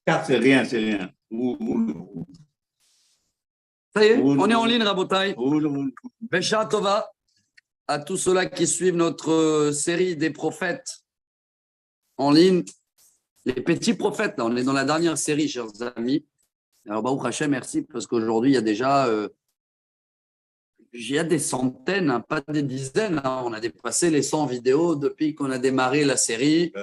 4, c'est rien, c'est rien. Ouh. Ça y est, on est en ligne, Rabotai. Ouh. Besha Tova, à tous ceux-là qui suivent notre série des prophètes en ligne. Les petits prophètes, là, on est dans la dernière série, chers amis. Alors, Baruch Hashem, merci, parce qu'aujourd'hui, il y a déjà des centaines, hein, pas des dizaines. Hein. On a dépassé les 100 vidéos depuis qu'on a démarré la série.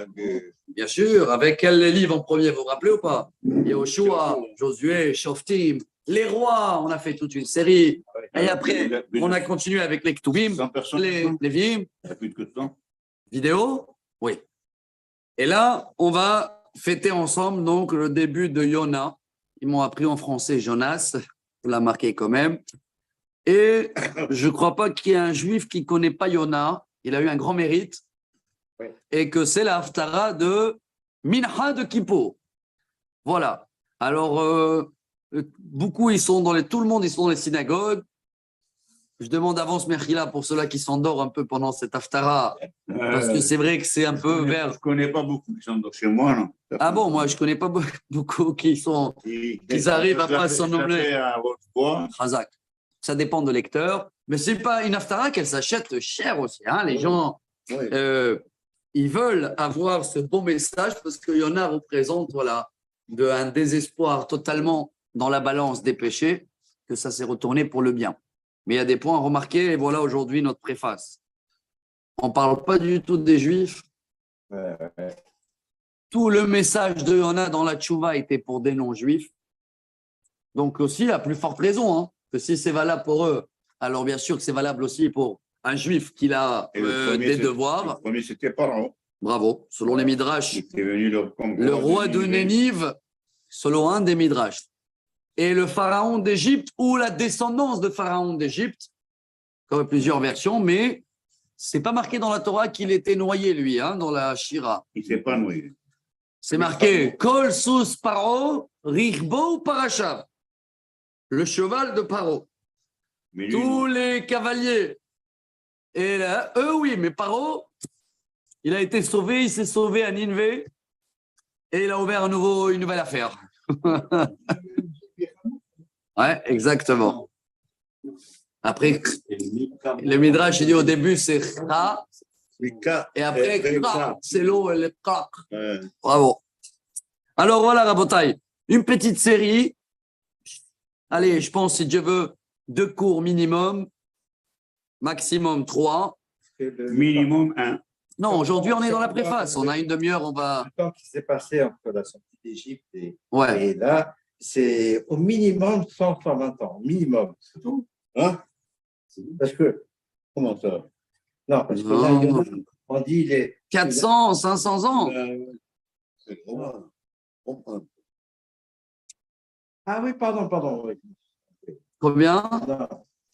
Bien sûr, avec quel livre en premier, vous vous rappelez ou pas? Yehoshua, Josué, Shoftim, les rois, on a fait toute une série. Et après, on a continué avec les Ktubim, les Vim. Il n'y a plus que temps. Vidéo? Oui. Et là, on va fêter ensemble donc le début de Yona. Ils m'ont appris en français Jonas, vous l'a marqué quand même. Et je ne crois pas qu'il y ait un juif qui ne connaît pas Yona. Il a eu un grand mérite. Oui. Et que c'est la Haftara de Mincha de Kippo. Voilà. Alors, beaucoup, tout le monde, ils sont dans les synagogues. Je demande avance Merchila pour ceux-là qui s'endorment un peu pendant cette Haftara. Parce que c'est vrai que c'est un peu vers. Je ne connais pas beaucoup qui s'endorment chez moi, non. Ah bon, moi, je ne connais pas beaucoup qui arrivent à pas s'ennommer. Chazak. Ça dépend de lecteur. Mais ce n'est pas une Haftara qu'elle s'achète cher aussi. Hein. Les gens, ils veulent avoir ce bon message parce qu'il y en a représente un désespoir totalement dans la balance des péchés, que ça s'est retourné pour le bien. Mais il y a des points à remarquer, et voilà aujourd'hui notre préface. On ne parle pas du tout des Juifs. Tout le message de Yona dans la Tchouva était pour des non-Juifs. Donc aussi, à plus forte raison, hein, que si c'est valable pour eux, alors bien sûr que c'est valable aussi pour un Juif qui a des devoirs. Le premier, c'était Pharaon. Bravo. Selon les Midrash, le roi de Nénive, selon un des Midrash. Et le pharaon d'Égypte ou la descendance de pharaon d'Égypte, comme plusieurs versions, mais ce n'est pas marqué dans la Torah qu'il était noyé, lui, hein, dans la Shira. Il ne s'est pas noyé. C'est marqué Kol Sus Paro, Richbo Parashav, le cheval de Paro. Tous les cavaliers. Et là, eux, oui, mais Paro, il a été sauvé, il s'est sauvé à Nineveh et il a ouvert une nouvelle affaire. Ouais, exactement. Après, le Midrash, il dit au début, c'est Kha, et après, Kha, c'est l'eau et le Kha. Bravo. Alors voilà, Rabotai, une petite série. Allez, je pense, si Dieu veut, 2 cours minimum, maximum 3. Minimum 1. Non, aujourd'hui, on est dans la préface. On a une demi-heure, on va. Le temps qui s'est passé entre la sortie d'Égypte et là, c'est au minimum 120 ans. Minimum. C'est tout. Hein? Parce que, comment ça? Non, parce que on dit les. 400, 500 ans. Ah oui, pardon. Oui. Combien?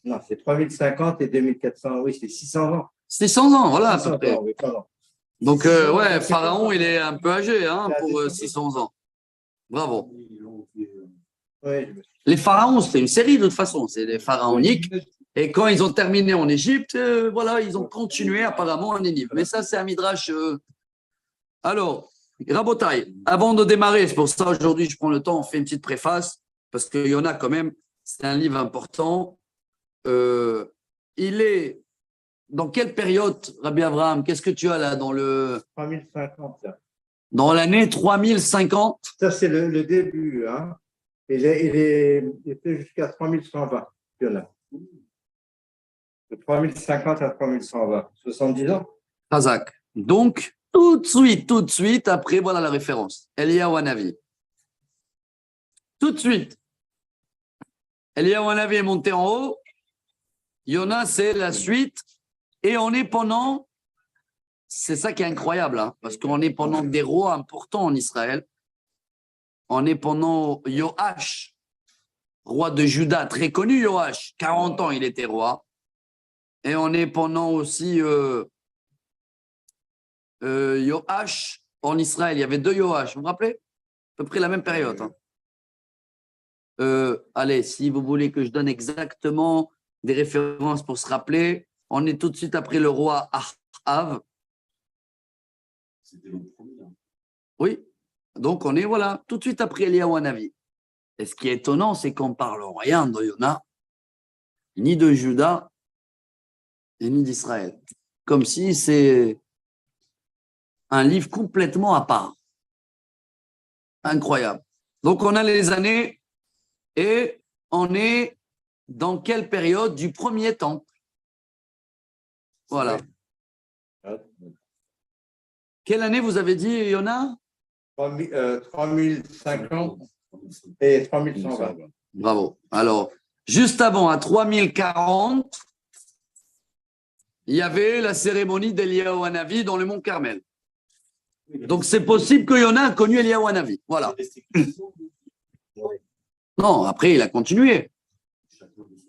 Non, c'est 3050 et 2400. Oui, c'est 600 ans. 600 ans, voilà, à 600 peu près. ans, oui, pardon. Donc, Pharaon, il est un peu âgé hein, pour 600 ans. Bravo. Les pharaons, c'est une série de toute façon, c'est des pharaoniques. Et quand ils ont terminé en Égypte, ils ont continué apparemment en Nénive. Mais ça, c'est un midrash. Alors, Rabotai, avant de démarrer, c'est pour ça aujourd'hui, je prends le temps, on fait une petite préface, parce qu'il y en a quand même, c'est un livre important. Il est. Dans quelle période, Rabbi Abraham? Qu'est-ce que tu as là dans le. 3050. Là. Dans l'année 3050? Ça, c'est le début. Hein. Il est fait jusqu'à 3120. Il y en a. De 3050 à 3120. 70 ans. Razak. Donc, tout de suite, après, voilà la référence. Eliyahu Hanavi. Tout de suite. Eliyahu Hanavi est monté en haut. Yona, c'est la suite. Et on est pendant, c'est ça qui est incroyable, hein, parce qu'on est pendant des rois importants en Israël. On est pendant Yoash, roi de Juda, très connu Yoash, 40 ans il était roi. Et on est pendant aussi Yoash en Israël. Il y avait 2 Yoash, vous vous rappelez? À peu près la même période. Hein. Allez, si vous voulez que je donne exactement des références pour se rappeler. On est tout de suite après le roi Ahav. C'était le premier. Oui. Donc, on est, voilà, tout de suite après Eliyahu Hanavi. Et ce qui est étonnant, c'est qu'on ne parle rien de Yona, ni de Juda, et ni d'Israël. Comme si c'est un livre complètement à part. Incroyable. Donc, on a les années et on est dans quelle période du premier temple? Voilà. Quelle année vous avez dit, Yona? 3050 et 3120. Bravo. Alors, juste avant, à 3040, il y avait la cérémonie d'Eliyahu Hanavi dans le mont Carmel. Donc, c'est possible que Yona a connu Eliyahu Hanavi. Voilà. Non, après, il a continué.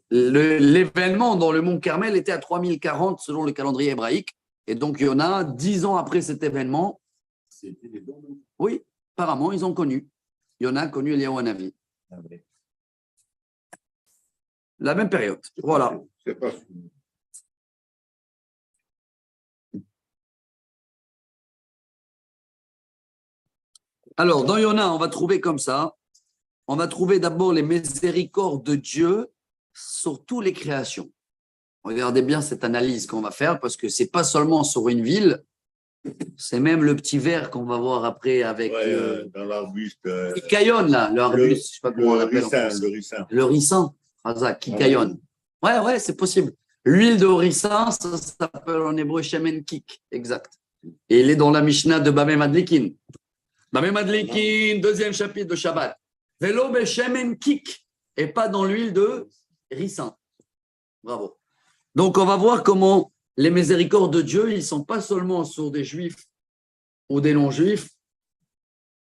L'événement dans le mont Carmel était à 3040 selon le calendrier hébraïque. Et donc, Yona, 10 ans après cet événement, oui, apparemment, ils ont connu. Yona a connu Eliyahu Hanavi. La même période. Voilà. C'est pas Alors, dans Yona, on va trouver comme ça. On va trouver d'abord les miséricordes de Dieu sur toutes les créations. Regardez bien cette analyse qu'on va faire parce que ce n'est pas seulement sur une ville, c'est même le petit vers qu'on va voir après avec dans l'arbuste. Kikayon, là, le arbuste, je ne sais pas comment on l'appelle. Le ricin. Le ricin, Kikayon. Ouais, c'est possible. L'huile de ricin, ça s'appelle en hébreu shemen kik, exact. Et il est dans la Mishnah de Bameh Madlikin. Bameh Madlikin, deuxième chapitre de Shabbat. Velo be shemen kik, et pas dans l'huile de ricin. Bravo. Donc, on va voir comment les miséricordes de Dieu, ils ne sont pas seulement sur des juifs ou des non-juifs,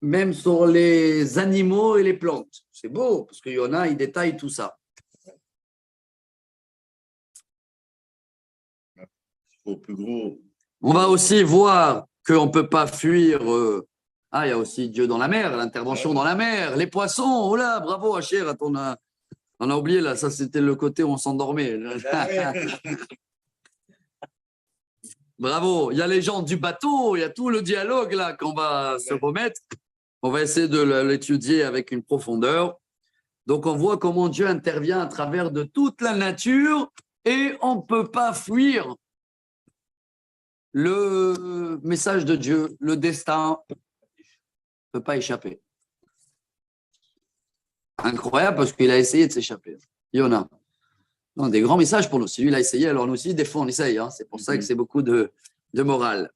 même sur les animaux et les plantes. C'est beau, parce qu'il y en a, il détaille tout ça. Au plus gros. On va aussi voir qu'on ne peut pas fuir. Il y a aussi Dieu dans la mer, l'intervention dans la mer, les poissons. Oh là, bravo, Hacher, on a oublié là, ça c'était le côté où on s'endormait. Bravo, il y a les gens du bateau, il y a tout le dialogue là qu'on va se remettre. On va essayer de l'étudier avec une profondeur. Donc on voit comment Dieu intervient à travers de toute la nature et on ne peut pas fuir le message de Dieu, le destin ne peut pas échapper. Incroyable parce qu'il a essayé de s'échapper. Il y en a. Non, des grands messages pour nous. Si lui, il a essayé, alors nous aussi, des fois, on essaye. Hein. C'est pour ça que c'est beaucoup de morale.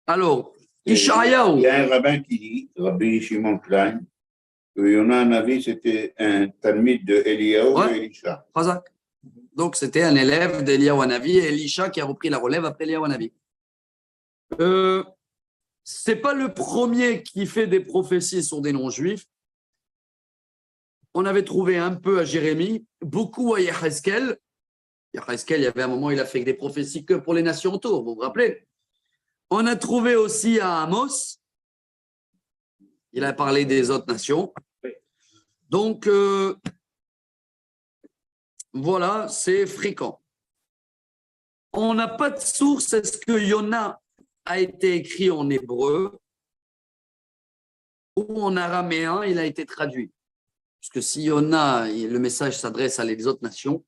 Alors, Ishayahu. Il y a un rabbin qui dit, Rabbi Shimon Klein, que Yona Hanavi, c'était un talmide de Eliyahu et Elisha. Donc, c'était un élève d'Eliyahu Hanavi et Elisha qui a repris la relève après Eliyahu Hanavi. Ce n'est pas le premier qui fait des prophéties sur des non-juifs. On avait trouvé un peu à Jérémie, beaucoup à Yecheskel. Yecheskel, il y avait un moment, il a fait des prophéties que pour les nations autour, vous vous rappelez? On a trouvé aussi à Amos. Il a parlé des autres nations. Donc, voilà, c'est fréquent. On n'a pas de source. Est-ce que Yona a été écrit en hébreu ou en araméen, il a été traduit? Parce que si Yona, le message s'adresse à les autres nations,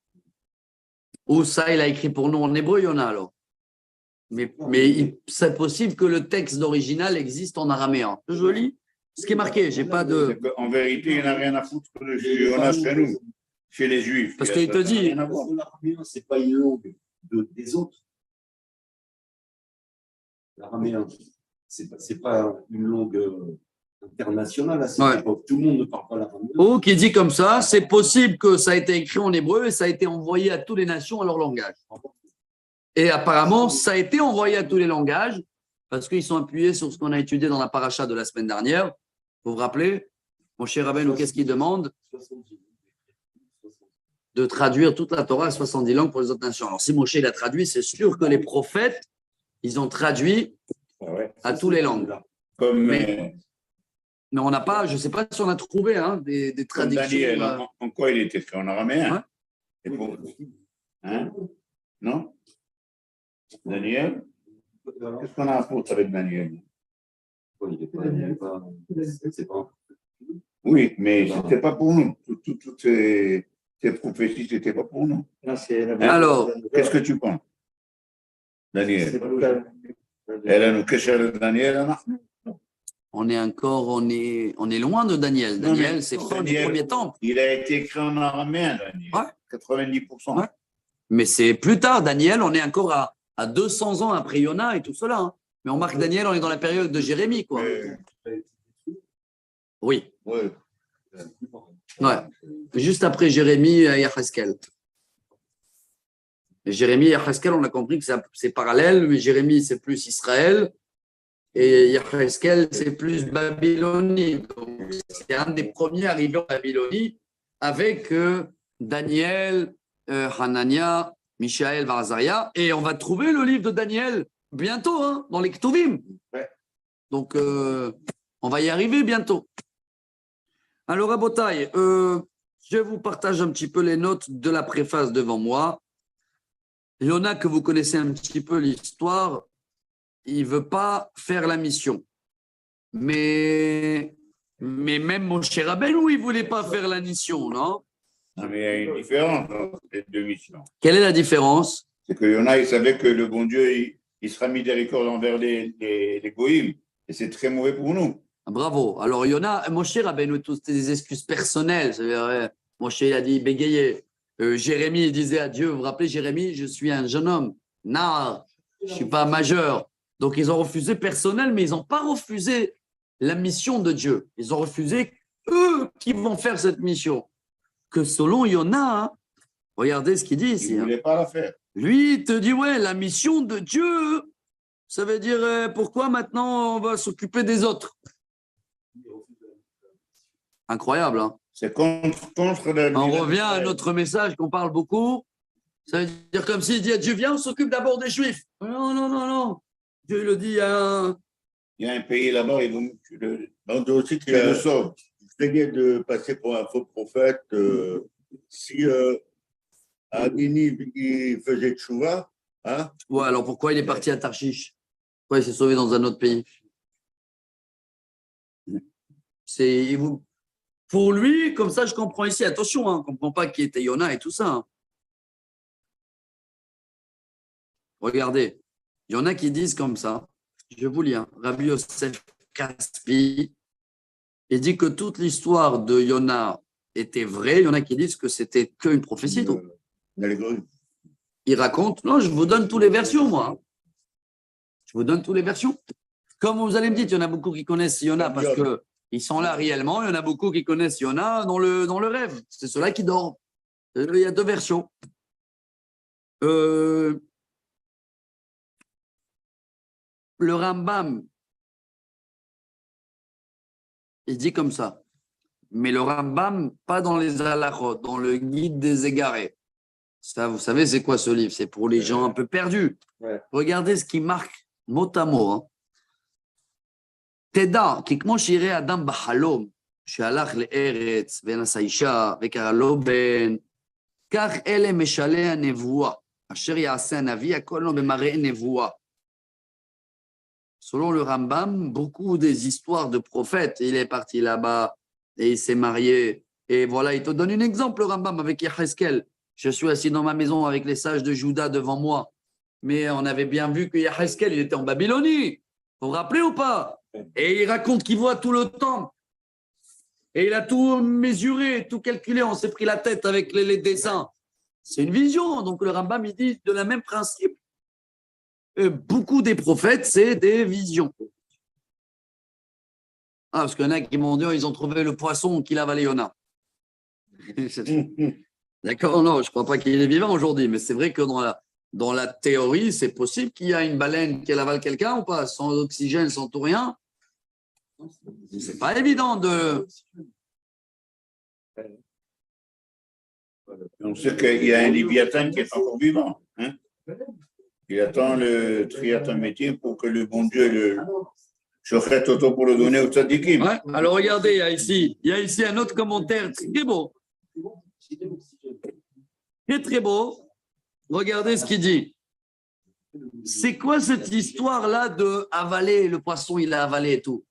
ou ça, il a écrit pour nous en hébreu, Yona alors. Mais c'est possible que le texte d'original existe en araméen. Je lis ce qui est marqué. J'ai pas de. En vérité, il n'a rien à foutre de Yona chez nous, chez les Juifs. Parce qu'il te dit. L'araméen, ce n'est pas une langue des autres. L'araméen, ce n'est pas une langue internationale à cette époque. Tout le monde ne parle pas l'araméen. Ou qui dit comme ça, c'est possible que ça a été écrit en hébreu et ça a été envoyé à toutes les nations à leur langage. Et apparemment, ça a été envoyé à tous les langages parce qu'ils sont appuyés sur ce qu'on a étudié dans la paracha de la semaine dernière. Vous vous rappelez, mon cher Rabbeinu, qu'est-ce qu'il demande? De traduire toute la Torah à 70 langues pour les autres nations. Alors, si Moshe l'a traduit, c'est sûr que les prophètes, ils ont traduit à toutes les langues. Mais on n'a pas, je ne sais pas si on a trouvé des traductions. Daniel, en quoi il était écrit? En araméen? Non? Daniel? Qu'est-ce qu'on a à foutre avec Daniel? Oui, mais ce n'était pas pour nous. Toutes ces prophéties, ce n'était pas pour nous. Alors, qu'est-ce que tu penses, Daniel? Elle a nous caché le Daniel. on est loin de Daniel. Daniel, c'est fin du premier temple. Il a été écrit en araméen, Daniel. Ouais. 90%. Ouais. Mais c'est plus tard. Daniel, on est encore à 200 ans après Yona et tout cela. Hein. Mais on marque Daniel, on est dans la période de Jérémie, quoi. Oui. Ouais. Ouais. Juste après Jérémie et Yahaskel. Jérémie et Yahaskel, on a compris que c'est parallèle, mais Jérémie, c'est plus Israël. Et Yahaskel, c'est plus Babylonie. Donc, c'est un des premiers arrivés en Babylonie avec Daniel, Hanania, Michaël, Vazaria. Et on va trouver le livre de Daniel bientôt, hein, dans les Ktuvim. Ouais. Donc, on va y arriver bientôt. Alors, Rabotai, je vous partage un petit peu les notes de la préface devant moi. Yona, que vous connaissez un petit peu l'histoire, il ne veut pas faire la mission. Mais même mon cher Rabbeinu, il ne voulait pas faire la mission, non? Non, mais il y a une différence entre les deux missions. Quelle est la différence? C'est que Yona, il savait que le bon Dieu, il sera miséricordieux envers les goïms. Et c'est très mauvais pour nous. Bravo. Alors, Yona, Moshe Rabbeinu, c'était des excuses personnelles. Moshe, il a dit bégayer. Jérémie, il disait à Dieu, vous vous rappelez, Jérémie, je suis un jeune homme, nar, je ne suis pas majeur. Donc, ils ont refusé personnel, mais ils n'ont pas refusé la mission de Dieu. Ils ont refusé eux qui vont faire cette mission. Que selon Yona, hein, regardez ce qu'il dit ici. Il ne voulait pas la faire. Lui, il te dit, ouais, la mission de Dieu, ça veut dire pourquoi maintenant on va s'occuper des autres? Incroyable, hein? C'est contre la... On revient à notre message qu'on parle beaucoup. Ça veut dire comme s'il dit à Dieu, viens, on s'occupe d'abord des Juifs. Non, non, non, non. Dieu le dit à... Il y a un pays là-bas, et donc tu le sauves. Tu craignais de passer pour un faux prophète. Si Adini il faisait tchouva, hein? Ouais, alors pourquoi il est parti à Tarshish? Pourquoi il s'est sauvé dans un autre pays? Pour lui, comme ça, je comprends ici. Attention, hein, on ne comprend pas qui était Yona et tout ça. Hein. Regardez, il y en a qui disent comme ça. Je vous lis. Hein, Rabbi Yosef Kaspi, il dit que toute l'histoire de Yona était vraie. Il y en a qui disent que c'était qu'une prophétie. Donc. Il raconte. Non, je vous donne toutes les versions, moi. Hein. Je vous donne toutes les versions. Comme vous allez me dire, il y en a beaucoup qui connaissent Yona parce que ils sont là réellement. Il y en a beaucoup qui connaissent Yona dans le rêve. C'est ceux-là qui dorment. Il y a deux versions. Le Rambam, il dit comme ça. Mais le Rambam, pas dans les halachot, dans le guide des égarés. Ça, vous savez, c'est quoi ce livre? C'est pour les gens un peu perdus. Ouais. Regardez ce qui marque mot à mot. Hein. תדע, כי כמו שיראה אדם בחלום, שהלך לארץ ונשא אישה וקרא לו בן, כך אלה משלי הנבואה, אשר יעשה הנביא, הכל לא במראה נבואה. Selon le Rambam, beaucoup des histoires de prophètes, il est parti là-bas et il s'est marié. Et voilà, il te donne un exemple, le Rambam, avec Yaheskel. Je suis assis dans ma maison avec les sages de Juda devant moi. Mais on avait bien vu que Yaheskel, il était en Babylonie. Vous vous rappelez ou pas? Et il raconte qu'il voit tout le temple. Et il a tout mesuré, tout calculé. On s'est pris la tête avec les dessins. C'est une vision. Donc le Rambam, il dit de la même principe. Beaucoup des prophètes, c'est des visions. Ah, parce qu'il y en a qui m'ont dit, ils ont trouvé le poisson qu'il avalait Yona. D'accord, non, je ne crois pas qu'il est vivant aujourd'hui, mais c'est vrai que dans la théorie, c'est possible qu'il y a une baleine qui avale quelqu'un ou pas, sans oxygène, sans tout rien. C'est pas évident de... On sait qu'il y a un Léviathan qui est encore vivant. Hein? Il attend le triathlon métier pour que le bon Dieu le chauffette auto pour le donner au tzadikim. Ouais, alors regardez, il y a ici un autre commentaire très beau. Très, très beau. Regardez ce qu'il dit. c'est quoi cette histoire-là de avaler, le poisson, il a avalé et tout?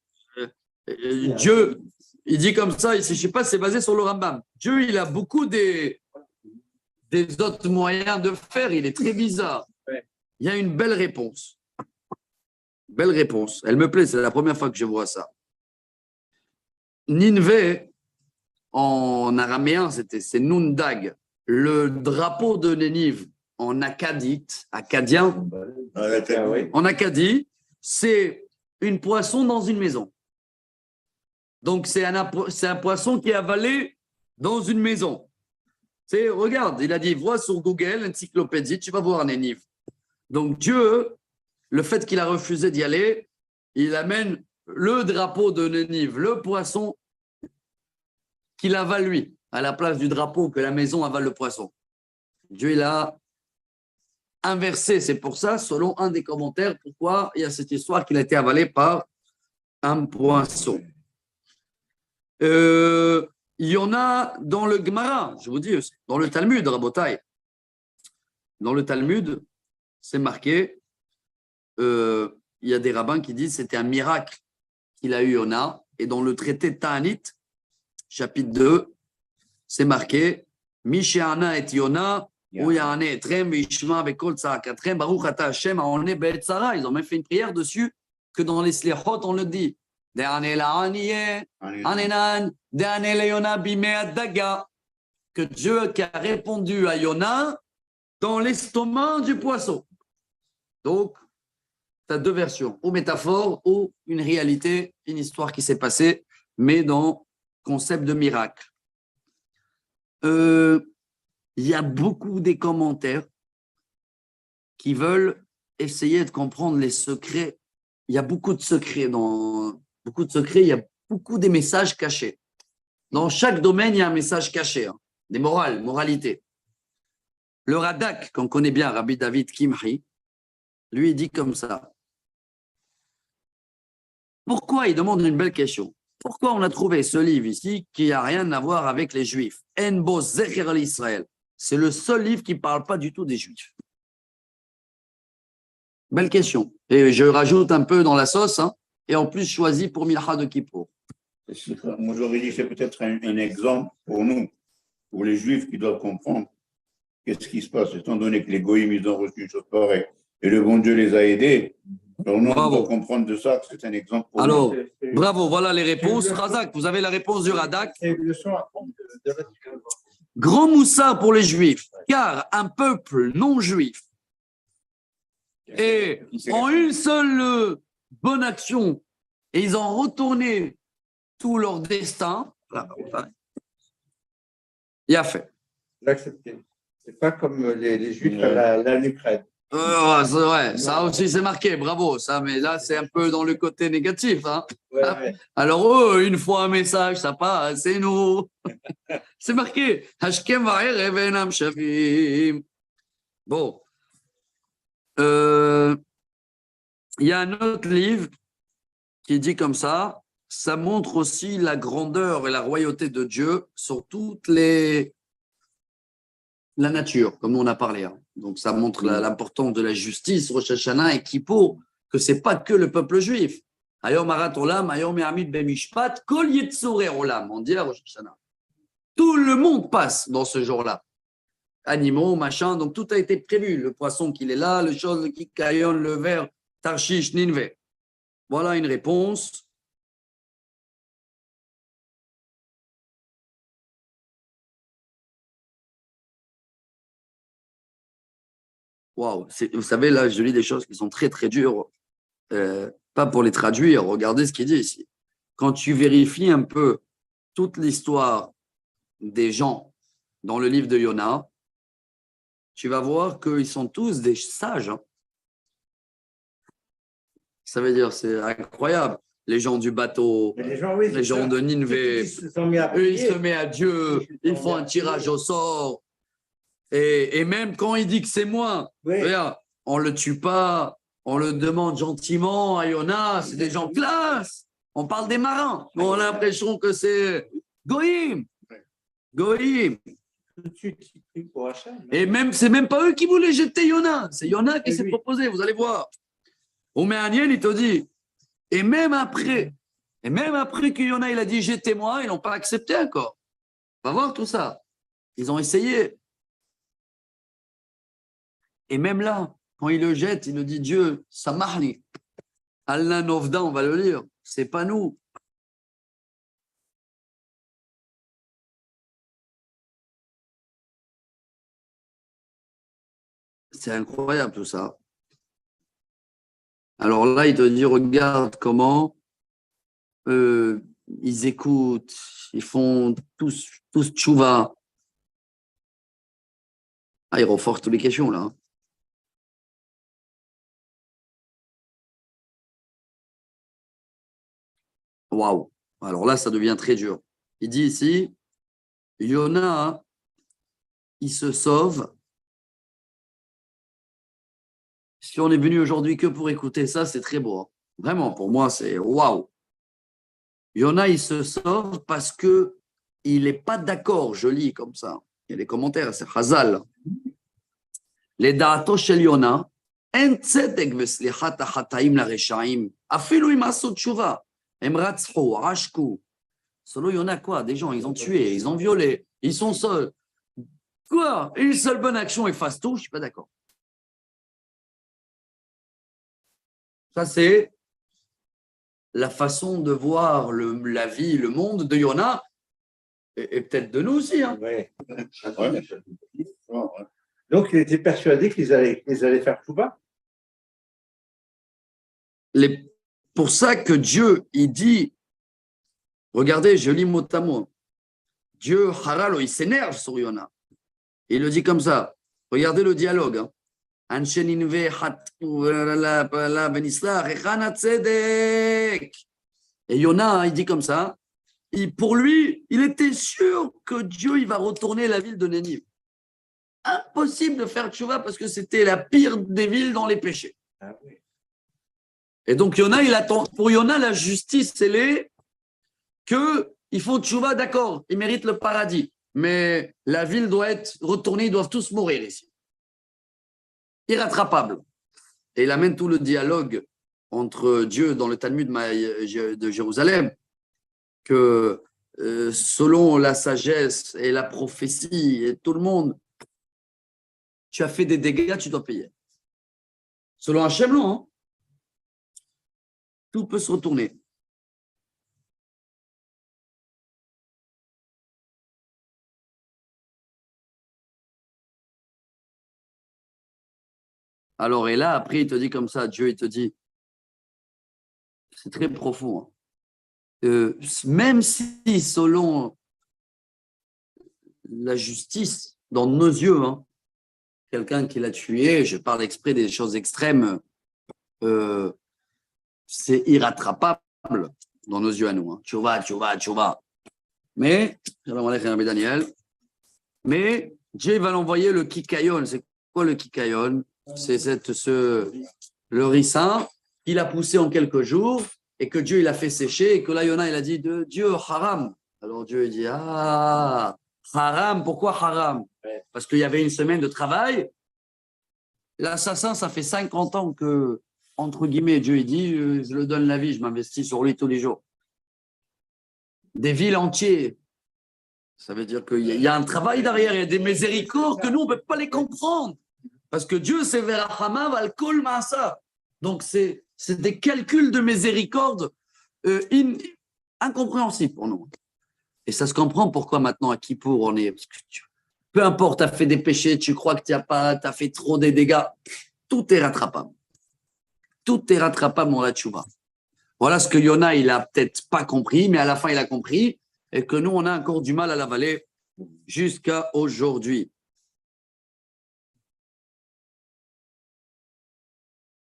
Dieu, il dit comme ça, je ne sais pas, c'est basé sur le Rambam. Dieu, il a beaucoup des autres moyens de faire, il est très bizarre. Il y a une belle réponse. Belle réponse. Elle me plaît, c'est la première fois que je vois ça. Ninvé, en araméen, c'est Nundag. Le drapeau de Nénive en acadite, acadien, en acadie, c'est une poisson dans une maison. Donc, c'est un poisson qui est avalé dans une maison. Regarde, il a dit, vois sur Google, encyclopédie, tu vas voir Nénive. Donc, Dieu, le fait qu'il a refusé d'y aller, il amène le drapeau de Nénive, le poisson qu'il avale lui, à la place du drapeau que la maison avale le poisson. Dieu, il a inversé. C'est pour ça, selon un des commentaires, pourquoi il y a cette histoire qu'il a été avalé par un poisson. Il y en a dans le Gemara, je vous dis, dans le Talmud, Rabotai. Dans le Talmud, c'est marqué, il y a des rabbins qui disent que c'était un miracle qu'il a eu Yona. Et dans le traité Ta'anit, chapitre 2, c'est marqué Mishéana et Yona, ou Yane etrem, Vishma avec Kol Tzakatrem, Baruch Ata Hashem, Aone Be'et Sarah. Ils ont même fait une prière dessus, que dans les Slechot, on le dit. Que Dieu qui a répondu à Yona dans l'estomac du poisson. Donc, tu as deux versions, ou métaphore, ou une réalité, une histoire qui s'est passée, mais dans le concept de miracle. Il y a beaucoup des commentaires qui veulent essayer de comprendre les secrets. Il y a beaucoup de secrets, il y a beaucoup de messages cachés. Dans chaque domaine, il y a un message caché, des moralités. Le Radak, qu'on connaît bien, Rabbi David Kimhi, lui, il dit comme ça. Pourquoi, il demande une belle question, pourquoi on a trouvé ce livre ici qui n'a rien à voir avec les Juifs? En bo zecher l'Israël. C'est le seul livre qui ne parle pas du tout des Juifs. Belle question. Et je rajoute un peu dans la sauce, et en plus choisi pour Milcha de Kippour. Moi, j'aurais dit que c'est peut-être un exemple pour nous, pour les Juifs qui doivent comprendre qu'est-ce qui se passe, étant donné que les Goïms, ils ont reçu une chose pareille, et le bon Dieu les a aidés. Alors nous, on doit comprendre de ça que c'est un exemple pour nous. Alors, nous. Bravo, voilà les réponses. Razak, vous avez la réponse du Radak. Grand moussa pour les Juifs, car un peuple non juif et en une seule bonne action, et ils ont retourné tout leur destin, il a fait. L'accepter. C'est pas comme les Juifs à la Ukraine. C'est vrai, ça aussi c'est marqué, bravo, ça, mais là c'est un peu dans le côté négatif. Ouais. Alors eux, une fois un message, ça passe, c'est nous. C'est marqué. Bon. Il y a un autre livre qui dit comme ça, ça montre aussi la grandeur et la royauté de Dieu sur la nature, comme nous on a parlé. Donc ça montre l'importance de la justice, Rosh Hashanah et Kippour, que ce n'est pas que le peuple juif. Ayom Arat Olam, Ayom Yamid Bemishpat, Kol Yitzurei Olam, on dit à Rosh Hashanah. Tout le monde passe dans ce jour-là. Animaux, machin, donc tout a été prévu. Le poisson qu'il est là, le chose, le kikayon, le ver, Tarshish, Ninvé. Voilà une réponse. Waouh, vous savez, là, je lis des choses qui sont très, très dures. Pas pour les traduire, regardez ce qu'il dit ici. Quand tu vérifies un peu toute l'histoire des gens dans le livre de Yona, tu vas voir qu'ils sont tous des sages. Ça veut dire, c'est incroyable. Les gens du bateau, les gens de Ninvé, eux, ils se mettent à Dieu, ils font un tirage au sort. Et même quand il dit que c'est moi, regarde, on ne le tue pas, on le demande gentiment à Yona, c'est des gens classe. On parle des marins, mais on a l'impression que c'est Goïm. Goïm. tout de suite, il prie pour Hachem. Et même, c'est même pas eux qui voulaient jeter Yona. C'est Yona qui Et s'est lui. proposé, vous allez voir. Ouméaniel, il te dit, et même après que Yona, il a dit jetez-moi, ils n'ont pas accepté encore. Va voir tout ça. Ils ont essayé. Et même là, quand il le jette, il le dit Dieu, Samahli. Allah Novda, on va le lire. C'est pas nous. C'est incroyable tout ça. Alors là, il te dit regarde comment ils écoutent, ils font tous tchouva. Ah, il renforce toutes les questions là. Waouh. Alors là, ça devient très dur. Il dit ici, Yona, il se sauve. Si on est venu aujourd'hui que pour écouter ça, c'est très beau. Hein. Vraiment, pour moi, c'est waouh. Yona, il se sauve parce que il n'est pas d'accord. Je lis comme ça. Il y a des commentaires, c'est Chazal. Les da'ato shel Yona, en tzedek v'slichat ha'chataim l'reshaim, afilu im asu tshuva, em ratzchu, rashku. Selon Yona, quoi? Des gens, ils ont tué, ils ont violé, ils sont seuls. Quoi? Une seule bonne action efface tout? Je ne suis pas d'accord. Ça, c'est la façon de voir la vie, le monde de Yona, et peut-être de nous aussi. Hein. Ouais. Ouais. Donc, il était persuadé qu'ils allaient faire Chouba. Pour ça que Dieu, il dit, regardez, je lis mot à mot. Dieu, Haralo, il s'énerve sur Yona. Il le dit comme ça. Regardez le dialogue. Hein. Et Yona, il dit comme ça. Pour lui, il était sûr que Dieu, il va retourner la ville de Nénive. Impossible de faire tchouva parce que c'était la pire des villes dans les péchés. Ah, oui. Et donc Yona, il attend. Pour Yona, la justice, c'est qu'ils font tchouva, d'accord, ils méritent le paradis. Mais la ville doit être retournée, ils doivent tous mourir ici. Irrattrapable. Et il amène tout le dialogue entre Dieu dans le Talmud de Jérusalem, que selon la sagesse et la prophétie et tout le monde, tu as fait des dégâts, tu dois payer. Selon Hachem, non. Hein? Tout peut se retourner. Alors, et là, après, il te dit comme ça, Dieu, il te dit, c'est très profond. Hein. Même si, selon la justice, dans nos yeux, hein, quelqu'un qui l'a tué, je parle exprès des choses extrêmes, c'est irrattrapable dans nos yeux à nous. Hein. Tu vas. Mais, Daniel, mais Dieu va l'envoyer le kikayon. C'est quoi le kikayon? C'est le ricin qu'il a poussé en quelques jours et que Dieu il a fait sécher et que là, Yona, il a dit de Dieu, haram. Alors Dieu, il dit, haram, pourquoi haram? Parce qu'il y avait une semaine de travail. L'assassin, ça fait 50 ans que, entre guillemets, Dieu, il dit, je le donne la vie, je m'investis sur lui tous les jours. Des villes entières. Ça veut dire qu'il y a un travail derrière, il y a des miséricordes que nous, on ne peut pas les comprendre. Parce que Dieu, c'est Verachama, Valkol Maasa. Donc, c'est des calculs de miséricorde incompréhensibles pour nous. Et ça se comprend pourquoi maintenant à Kippour, on est. Parce que peu importe, tu as fait des péchés, tu crois que tu as fait trop des dégâts, tout est rattrapable. Tout est rattrapable dans la tchouva. Voilà ce que Yona, il n'a peut-être pas compris, mais à la fin, il a compris. Et que nous, on a encore du mal à l'avaler jusqu'à aujourd'hui.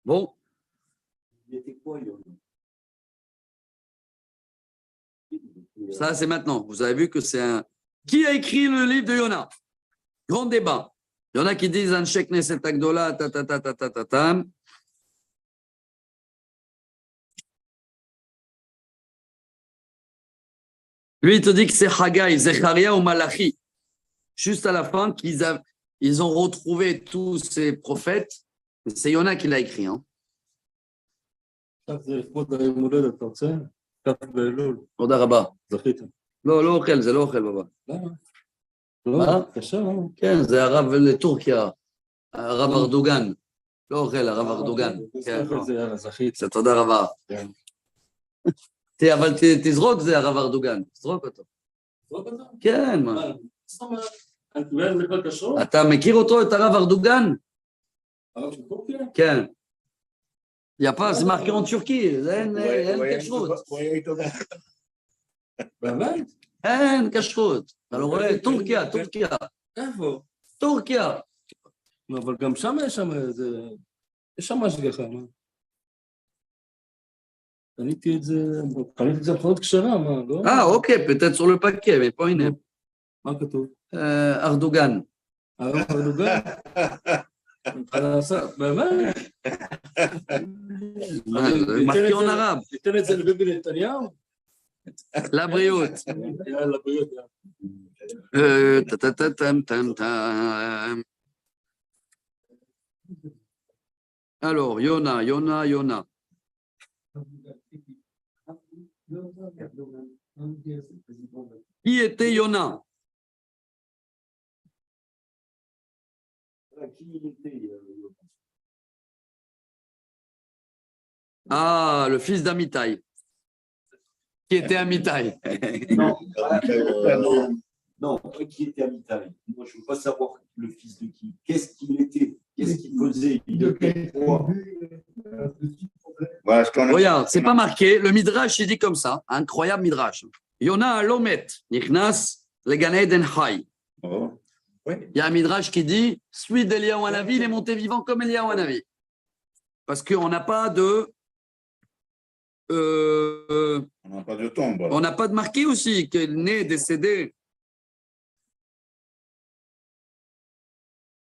Bon. Ça, c'est maintenant. Vous avez vu que c'est un... Qui a écrit le livre de Yona? Grand débat. Il y en a qui disent Anshek Neset Agdola, ta. Lui, il te dit que c'est Haggai, Zecharia ou Malachi. juste à la fin ils ont retrouvé tous ces prophètes. C'est Yona qui l'a écrit. Hein. תודה רבה. זכית. לא אוכל, זה לא אוכל בבא. למה? מה? קשה. כן, זה הרב לטורקיה, הרב ארדוגן. לא אוכל, הרב ארדוגן. זה תודה רבה. אבל תזרוק זה הרב ארדוגן, תזרוק אותו. כן, מה? אתה מכיר אותו, את הרב ארדוגן? כן. יפה, זה marqué en Turquie, אין כשרות. באמת? אין כשרות. אתה לא רואה? טורקיה. איפה? טורקיה. אבל גם שם יש שם השגחה, מה? קניתי את זה מכונות כשרה, מה, לא? אוקיי, peut-être sur le paquet, mais pas הנה. מה כתוב? ארדוגן. ארדוגן? באמת? marqué en arabe. ניתן את זה לביבי נתניהו? לבריאות. יאללה, בריאות. Alors, Yona. Qui était Yona? Le fils d'Amitai. Qui était Amitai? Non, qui était Amitai. Moi, je ne veux pas savoir le fils de qui. Qu'est-ce qu'il était? Qu'est-ce qu'il faisait? Il était quoi? Regarde, c'est pas marqué. Le Midrash, il dit comme ça. Incroyable Midrash. Yona Alomet, Nichnas, le Gan Eden Chai. Il y a un Midrash qui dit celui d'Eliyahu Hanavi, il est monté vivant comme Eliyahu Hanavi. Parce qu'on n'a pas de. On n'a pas de tombe. On n'a pas de marqué aussi, qu'il est né, décédé.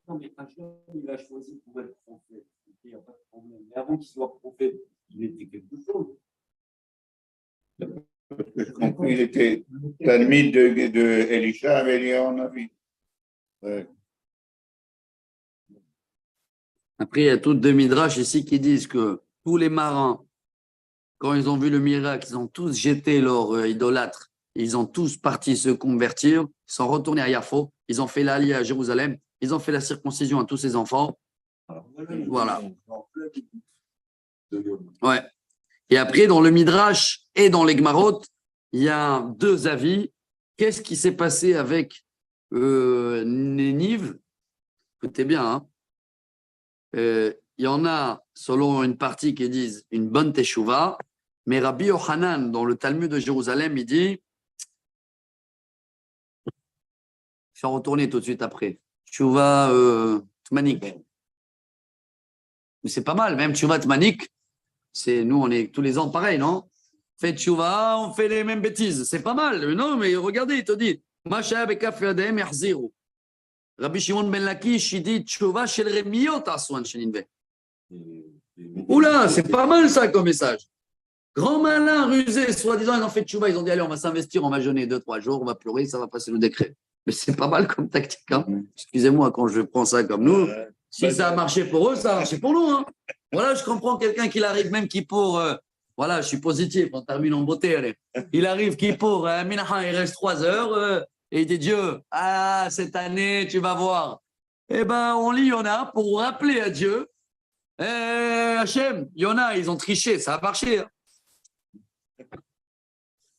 Non, mais Hachem, il a choisi pour être prophète. Il n'y a pas de problème. Mais avant qu'il soit prophète, il était quelque chose. Il était l'ami de Elisha avec Eliyahu Hanavi. Ouais. Après, il y a toutes des midrash ici qui disent que tous les marins, quand ils ont vu le miracle, ils ont tous jeté leur idolâtre, ils ont tous parti se convertir, ils sont retournés à Yafo, ils ont fait l'allié à Jérusalem, ils ont fait la circoncision à tous ces enfants. Voilà. Ouais. Et après, dans le midrash et dans les Gmarot, il y a deux avis. Qu'est-ce qui s'est passé avec Nénive? Écoutez bien, hein. Il y en a, selon une partie, qui disent une bonne teshuva, mais Rabbi Yochanan, dans le Talmud de Jérusalem, il dit, je vais retourner tout de suite après, teshuva tmanik. Mais c'est pas mal, même teshuva tmanik, nous, on est tous les ans pareil, non? Fait teshuva, on fait les mêmes bêtises, c'est pas mal. Mais non, mais regardez, il te dit, Masha bekaf yadem yahziru. Rabbi Shimon ben Lakish, il dit Tshuva shel remiyot aswan sheninve. Oula, c'est pas mal ça comme message. Grand malin, rusé, soi-disant, ils ont fait Tshuva, ils ont dit allez, on va s'investir, on va jeûner 2-3 jours, on va pleurer, ça va passer le décret. Mais c'est pas mal comme tactique. Hein. Excusez-moi quand je prends ça comme nous. Si ça a marché pour eux, ça a marché pour nous. Hein. Voilà, je comprends quelqu'un qui arrive même qui pour. Voilà, je suis positif, on termine en beauté. Allez. Il arrive qui pour Minaha, il reste 3 heures. Et il dit Dieu, cette année, tu vas voir. Eh bien, on lit Yona pour rappeler à Dieu. Hachem, Yona, ils ont triché, ça a marché.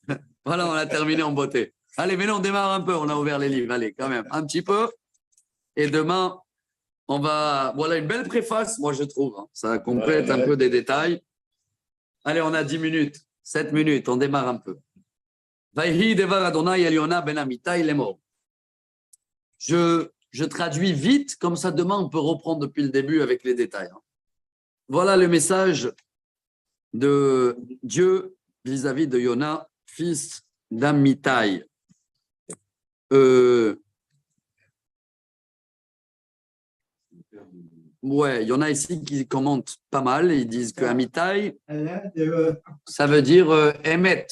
Hein. Voilà, on a terminé en beauté. Allez, maintenant, on démarre un peu. On a ouvert les livres. Allez, quand même, un petit peu. Et demain, on va. Voilà une belle préface, moi, je trouve. Hein. Ça complète un peu des détails. Allez, on a 10 minutes, 7 minutes. On démarre un peu. Je traduis vite, comme ça demain on peut reprendre depuis le début avec les détails. Voilà le message de Dieu vis-à-vis de Yona, fils d'Amitai. Ouais, il y en a ici qui commentent pas mal, ils disent que Amitai, ça veut dire Emet.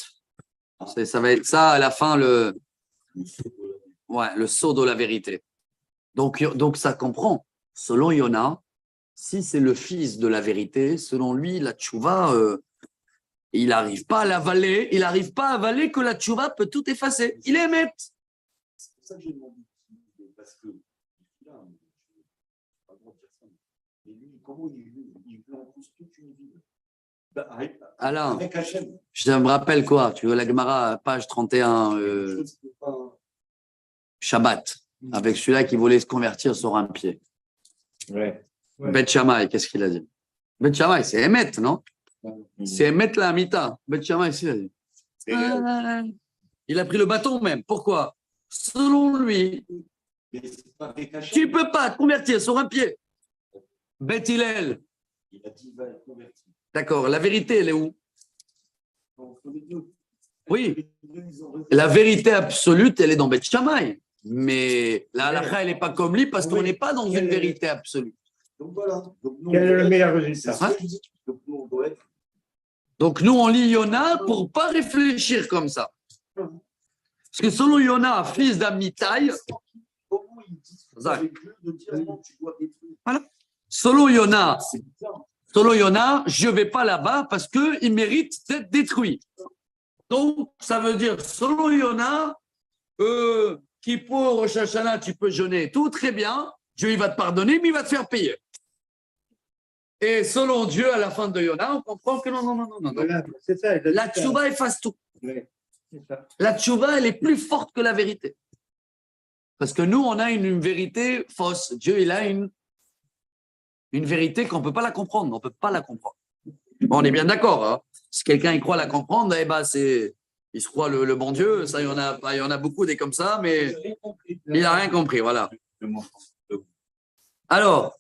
Ça va être ça à la fin, Ouais, le sceau de la vérité. Donc ça comprend. Selon Yona, si c'est le fils de la vérité, selon lui, la tchouva, il n'arrive pas à l'avaler. Il n'arrive pas à avaler que la tchouva peut tout effacer. Il est émet. C'est pour ça que j'ai demandé. Parce que, là, je ne vais pas dire ça, mais lui, comment il veut en plus toute une vie. Alors, avec Hachem. je me rappelle quoi? Tu veux la Gemara, page 31, Shabbat, avec celui-là qui voulait se convertir sur un pied. Ouais. Bet Shammai, qu'est-ce qu'il a dit? Bet Shammai, c'est Emet, non? C'est Emet la Amita. Bet Shammai, c'est il a dit. Il a pris le bâton même. Pourquoi? Selon lui, tu ne peux pas te convertir sur un pied. Bet Hillel. Il a dit il va être converti. D'accord, la vérité, elle est où? Oui, la vérité absolue, elle est dans Bet Shammai. Mais la halakha, elle n'est pas comme lui parce qu'on n'est pas dans une vérité absolue. Donc voilà. Quel est le meilleur résultat? Donc nous, on lit Yona pour ne pas réfléchir comme ça. Parce que selon Yona, fils d'Amitai, voilà. Selon Yona, je ne vais pas là-bas parce qu'il mérite d'être détruit. Donc, ça veut dire, selon Yona, Kippour, Rosh Hashanah, tu peux jeûner tout, très bien. Dieu, il va te pardonner, mais il va te faire payer. Et selon Dieu, à la fin de Yona, on comprend que non. Voilà, c'est ça, La tchouva efface tout. Oui, c'est ça. La tchouva, elle est plus forte que la vérité. Parce que nous, on a une vérité fausse. Dieu, il a une vérité qu'on ne peut pas la comprendre. On ne peut pas la comprendre. Bon, on est bien d'accord. Hein. Si quelqu'un y croit la comprendre, eh ben, il se croit le bon Dieu. Ça, il y en a beaucoup des comme ça, mais il n'a rien compris. Voilà. Alors,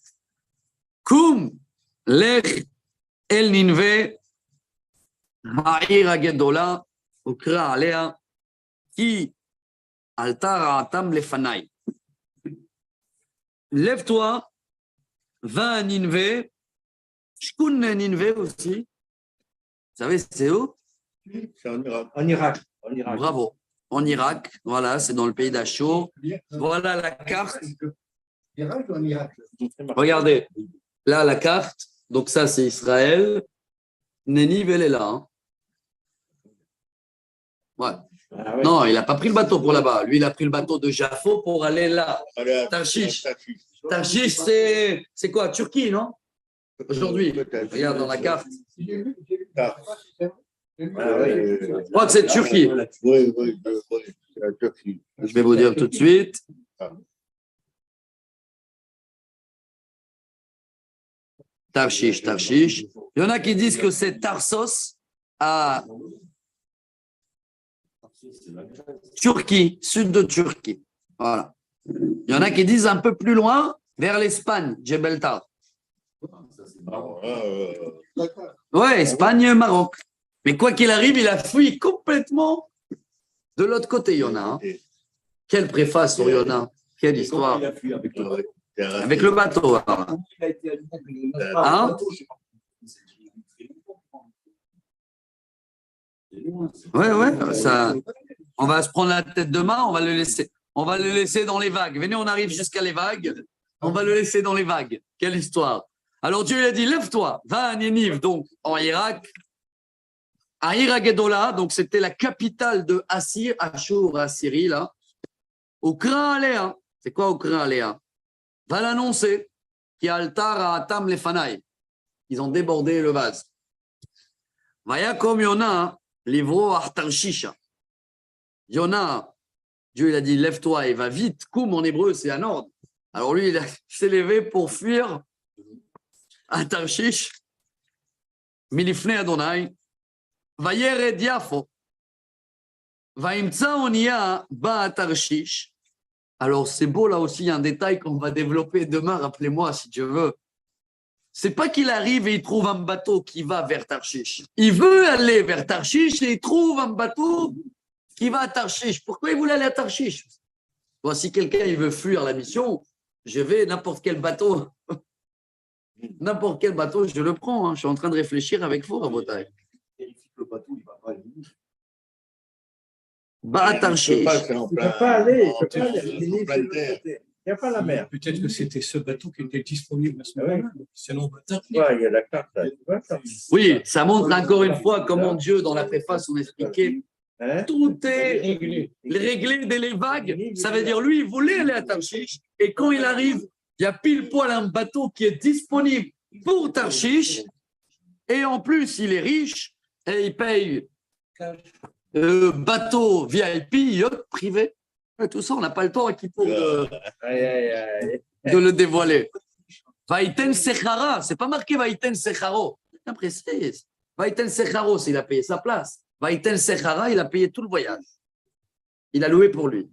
Koum, Lech, El Ninve, Ha'ir Agedola, Ukra Alea, Ki Altar Atam Lefanai. Lève-toi, va à Ninve, Shkun Ninve aussi. Vous savez, c'est où? C'est en Irak. Bravo. En Irak, voilà, c'est dans le pays d'Achour. Voilà la carte. Regardez, là, la carte. Donc, ça, c'est Israël. Ninive, elle est là. Hein. Ouais. Ah ouais. Non, il n'a pas pris le bateau pour là-bas. Lui, il a pris le bateau de Jaffo pour aller là. Tarshish. Tarshish, c'est quoi? Turquie, non? Aujourd'hui. Regarde dans la carte. Je crois que c'est Turquie. Oui, c'est la Turquie. Je vais vous dire tout de suite. Tarshish. Il y en a qui disent que c'est Tarsos à Turquie, sud de Turquie. Voilà. Il y en a qui disent un peu plus loin, vers l'Espagne, Jebel Tar. Oui, Espagne, Maroc. Mais quoi qu'il arrive, il a fui complètement de l'autre côté, Yona. Quelle préface sur Yona. Quelle histoire. Il a fui avec Avec le bateau. Hein? Ouais, ça. On va se prendre la tête demain, on va le laisser. On va le laisser dans les vagues. Venez, on arrive jusqu'à les vagues. On va le laisser dans les vagues. Quelle histoire. Alors Dieu lui a dit, lève-toi, va à Ninive, donc en Irak. À Iragedola, donc c'était la capitale de Ashur, Assyrie, là. Au Kra Aléa. C'est quoi au Kra Aléa? Va l'annoncer. Qui altar à Atam Lefanai. Ils ont débordé le vase. Vaya comme Yona, livro Artarshisha. Yona, Dieu il a dit, lève-toi et va vite. Koum en hébreu, c'est un ordre. Alors lui, il s'est levé pour fuir à Tarshish. Milifne Adonai. Vayered Yafo. Vaimtsa Onia ba Tarshish. Alors c'est beau là aussi, un détail qu'on va développer demain, rappelez-moi si Dieu veut. C'est pas qu'il arrive et il trouve un bateau qui va vers Tarshish. Il veut aller vers Tarshish et il trouve un bateau qui va à Tarshish. Pourquoi il voulait aller à Tarshish? Bon, si quelqu'un il veut fuir la mission, je vais n'importe quel bateau. N'importe quel bateau, je le prends. Hein. Je suis en train de réfléchir avec vous, Rabotai. Le bateau, il va pas aller. Ba Il Tarshish. ne Il ne peut pas aller. Il peut pas aller. Il est sur le côté. Il n'y a pas la mer. Peut-être que c'était ce bateau qui était disponible à ce moment-là. C'est l'Angleterre. Tu vois, il y a la carte là. Tu vois, ça. Oui, ça montre encore une fois comment Dieu, dans la préface, on expliquait, Hein? tout est Réglé. réglé dès les vagues. Ça veut dire, lui, il voulait aller à Tarshish. Et quand il arrive, il y a pile poil un bateau qui est disponible pour Tarshish. Et en plus, il est riche et il paye bateau VIP, yacht privé. Et tout ça, on n'a pas le temps à Kippour Aïe, aïe, aïe. de le dévoiler. Vaïten Sechara, c'est pas marqué Vaïten Secharo. Bien précise. Vaïten Secharo, il a payé sa place. Vaïten Sechara, il a payé tout le voyage. Il a loué pour lui.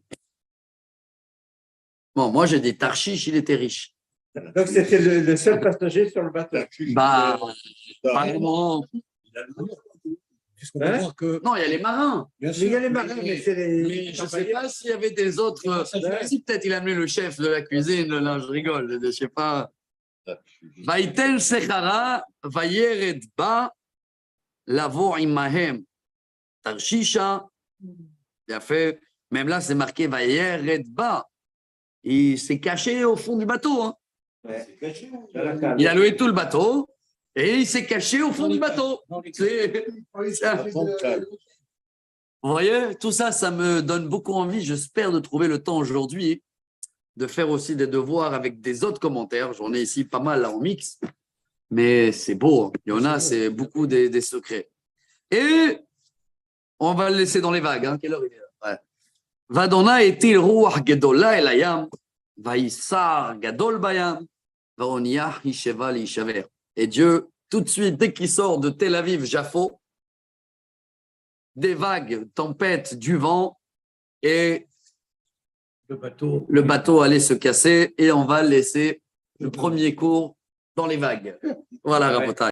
Bon, moi j'ai dit Tarshish, il était riche. Donc, c'était le seul passager sur le bateau. Bah, vraiment. Puisqu'on peut voir que. Non, il y a les marins. Bien Mais il y a les marins, mais c'est les. Mais je ne sais pas s'il y avait des autres. Si peut-être il a amené le chef de la cuisine, là, je rigole, je ne sais pas. Vaïten Sechara, Vayered Ba, Lavo Imahem. Tarshisha, il a fait, même là c'est marqué Vayered Ba. Il s'est caché au fond du bateau. Hein. Ouais. Il a loué tout le bateau et il s'est caché au fond du bateau. Vous voyez, tout ça, ça me donne beaucoup envie. J'espère de trouver le temps aujourd'hui de faire aussi des devoirs avec des autres commentaires. J'en ai ici pas mal là en mix, mais c'est beau. Hein. Il y en a, c'est beaucoup des secrets. Et on va le laisser dans les vagues. Hein. Quelle heure il est là? Ouais. Vadona etil ruach gedola el hayam, vaïsar gadol bayam, vaoniyah hisheva lishaver. Et Dieu, tout de suite, dès qu'il sort de Tel Aviv, Jaffo, des vagues, tempêtes, du vent, et le bateau allait se casser, et on va laisser le premier cours dans les vagues. Voilà, Rabotai.